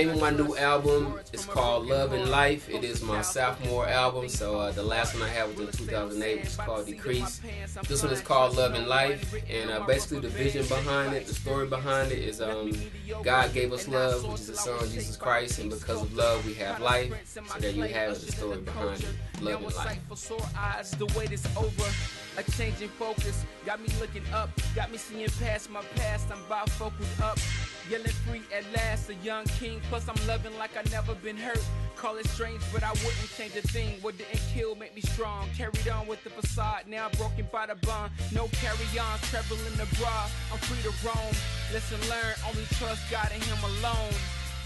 name of my new album is called Love and Life. It is my sophomore album, so the last one I had was in 2008, which is called Decrease. This one is called Love and Life, and basically the vision behind it, the story behind it is God gave us love, which is His Son, Jesus Christ, and because of love we have life. So there you have it, the story behind it, Love and Life. The wait is over. A changing focus, got me looking up, got me seeing past my past. I'm about focused up, yelling free at last, a young king. Plus I'm loving like I never been hurt. Call it strange, but I wouldn't change a thing. What didn't kill make me strong. Carried on with the facade, now I'm broken by the bond. No carry on, traveling abroad. I'm free to roam. Listen, learn, only trust God and Him alone.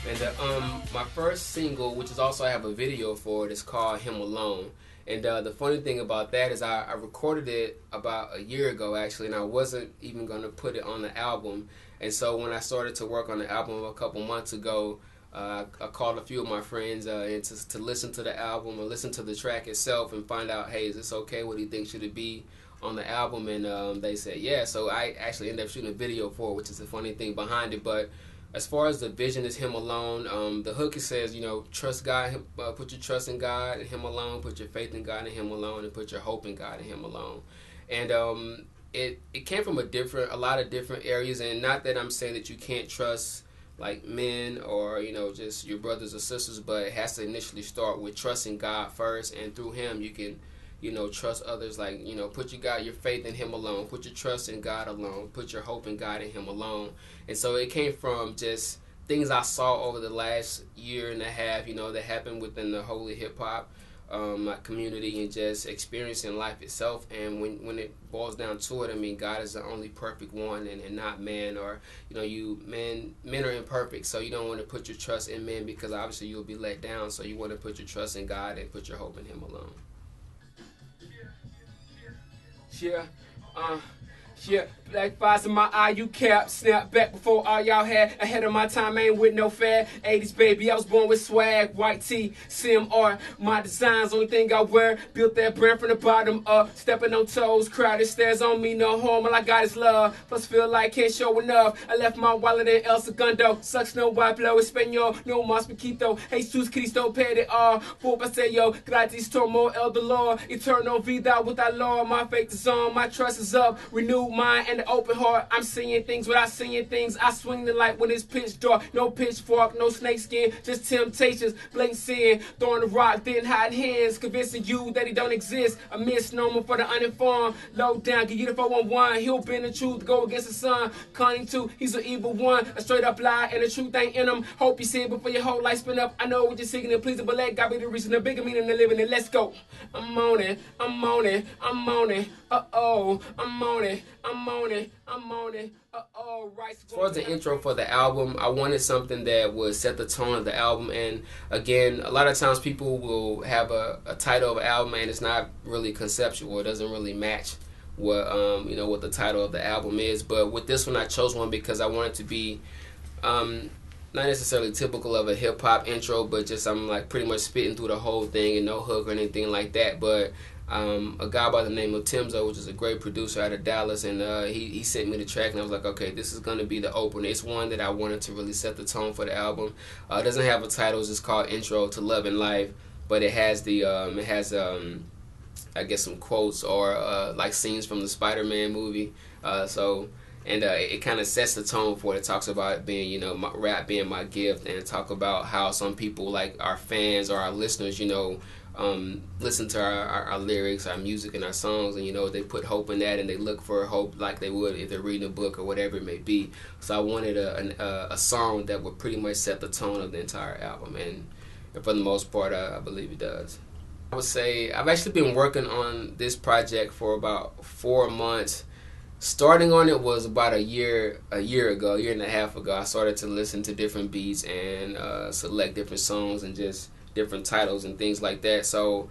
And my first single, which is also I have a video for it, is called Him Alone. And the funny thing about that is I recorded it about a year ago, actually, and I wasn't even going to put it on the album. And so when I started to work on the album a couple months ago, I called a few of my friends and to listen to the album or listen to the track itself and find out, hey, is this okay? What do you think should it be on the album? And they said, yeah. So I actually ended up shooting a video for it, which is the funny thing behind it. But as far as the vision is Him alone, the hook it says, you know, trust God, put your trust in God and Him alone, put your faith in God and Him alone, and put your hope in God and Him alone. And it came from a lot of different areas, and not that I'm saying that you can't trust like men or, you know, just your brothers or sisters, but it has to initially start with trusting God first, and through Him you can, you know, trust others. Like, you know, put your faith in Him alone, put your trust in God alone, put your hope in God and Him alone. And so it came from just things I saw over the last year and a half, you know, that happened within the holy hip hop community, and just experiencing life itself. And when it boils down to it, I mean, God is the only perfect one, and not man. Or, you know, men are imperfect, so you don't want to put your trust in men because obviously you'll be let down. So you want to put your trust in God and put your hope in Him alone. Yeah, black fires in my eye, you cap. Snap back before all y'all had. Ahead of my time, ain't with no fad. 80s baby, I was born with swag. White tee, CMR. My designs, only thing I wear. Built that brand from the bottom up. Stepping on toes, crowded stairs on me, no harm. All I got is love. Plus feel like can't show enough. I left my wallet in El Segundo. Sucks no Pablo Espanol. No más poquito. Jesus Cristo paid it all. Por paseo, gratis tomo el dolor. Eternal vida with our Lord. My faith is on, my trust is up. Renewed mind and an open heart. I'm seeing things without seeing things. I swing the light when it's pitch dark. No pitchfork, no snake skin, just temptations, blatant sin. Throwing the rock, then hiding hands, convincing you that He don't exist. A misnomer for the uninformed. Low down, give you the 411. He'll bend the truth, go against the sun. Cunning too, he's an evil one. A straight up lie, and the truth ain't in him. Hope you see it before your whole life spin up. I know what you're seeking and pleasing, but let God be the reason, the bigger meaning than living it. Let's go. I'm on it, I'm on it, I'm on it. Uh-oh, I'm on it, I'm on it, I'm on it. Uh-oh, right. As far as the intro for the album, I wanted something that would set the tone of the album. And again, a lot of times people will have a title of an album and it's not really conceptual. It doesn't really match what you know, what the title of the album is. But with this one, I chose one because I wanted to be not necessarily typical of a hip hop intro, but just I'm like pretty much spitting through the whole thing and no hook or anything like that. But a guy by the name of Timzo, which is a great producer out of Dallas, and he sent me the track, and I was like, okay, this is going to be the opener. It's one that I wanted to really set the tone for the album. It doesn't have a title, it's just called Intro to Love and Life, but it has the I guess some quotes or like scenes from the Spider-Man movie. It kind of sets the tone for it. It talks about it being, you know, rap being my gift, and talk about how some people, like our fans or our listeners, you know, listen to our lyrics, our music, and our songs, and, you know, they put hope in that, and they look for hope like they would if they're reading a book or whatever it may be. So I wanted a song that would pretty much set the tone of the entire album, and for the most part, I believe it does. I would say I've actually been working on this project for about 4 months. Starting on it was about a year and a half ago. I started to listen to different beats and select different songs and just different titles and things like that. So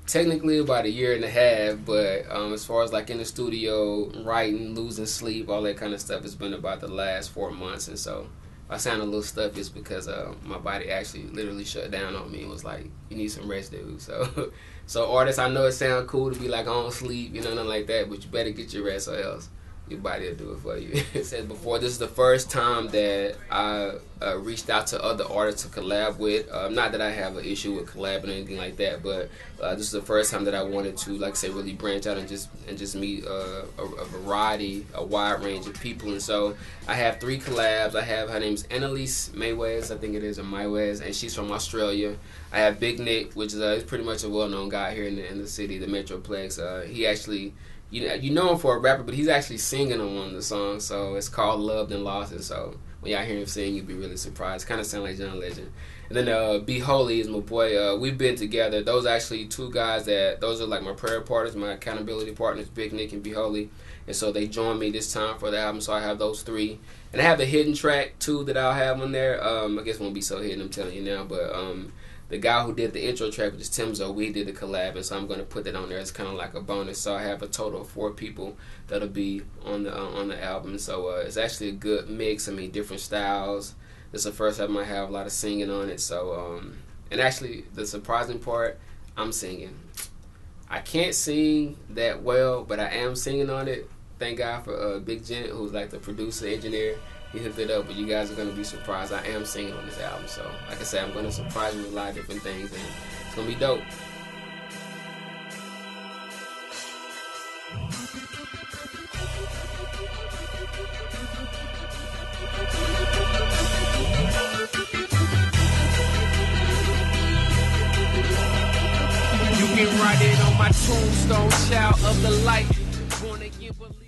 technically about a year and a half, but as far as like in the studio, writing, losing sleep, all that kind of stuff, it's been about the last 4 months. And so if I sound a little stuffy, it's because my body actually literally shut down on me and was like, you need some rest, dude. So artists, I know it sounds cool to be like on sleep, you know, nothing like that, but you better get your rest or else. Your body will do it for you. It says before, this is the first time that I reached out to other artists to collab with. Not that I have an issue with collabing or anything like that, but this is the first time that I wanted to, like I say, really branch out and just meet a variety, a wide range of people. And so I have 3 collabs. I have, her name's Annalise Maywes, I think it is, or Maywes, and she's from Australia. I have Big Nick, which is pretty much a well-known guy here in the city, the Metroplex. He actually, you know him for a rapper, but he's actually singing on one of the songs. So it's called Loved and Lost. And so when y'all hear him sing, you'll be really surprised. Kind of sound like John Legend. And then Be Holy is my boy. We've been together. Those are actually 2 guys those are like my prayer partners, my accountability partners, Big Nick and Be Holy. And so they joined me this time for the album. So I have those 3. And I have a hidden track too that I'll have on there. I guess it won't be so hidden, I'm telling you now. But the guy who did the intro track, which is Timzo, we did the collab, and so I'm going to put that on there as kind of like a bonus. So I have a total of 4 people that'll be on the album. So it's actually a good mix. I mean, different styles. This is the first time I have a lot of singing on it. So and actually, the surprising part, I'm singing. I can't sing that well, but I am singing on it. Thank God for Big Gent, who's like the producer, engineer. He hooked it up, but you guys are going to be surprised. I am singing on this album, so like I said, I'm going to surprise you with a lot of different things, and it's going to be dope. You can write it on my tombstone, child of the light. Born again, believe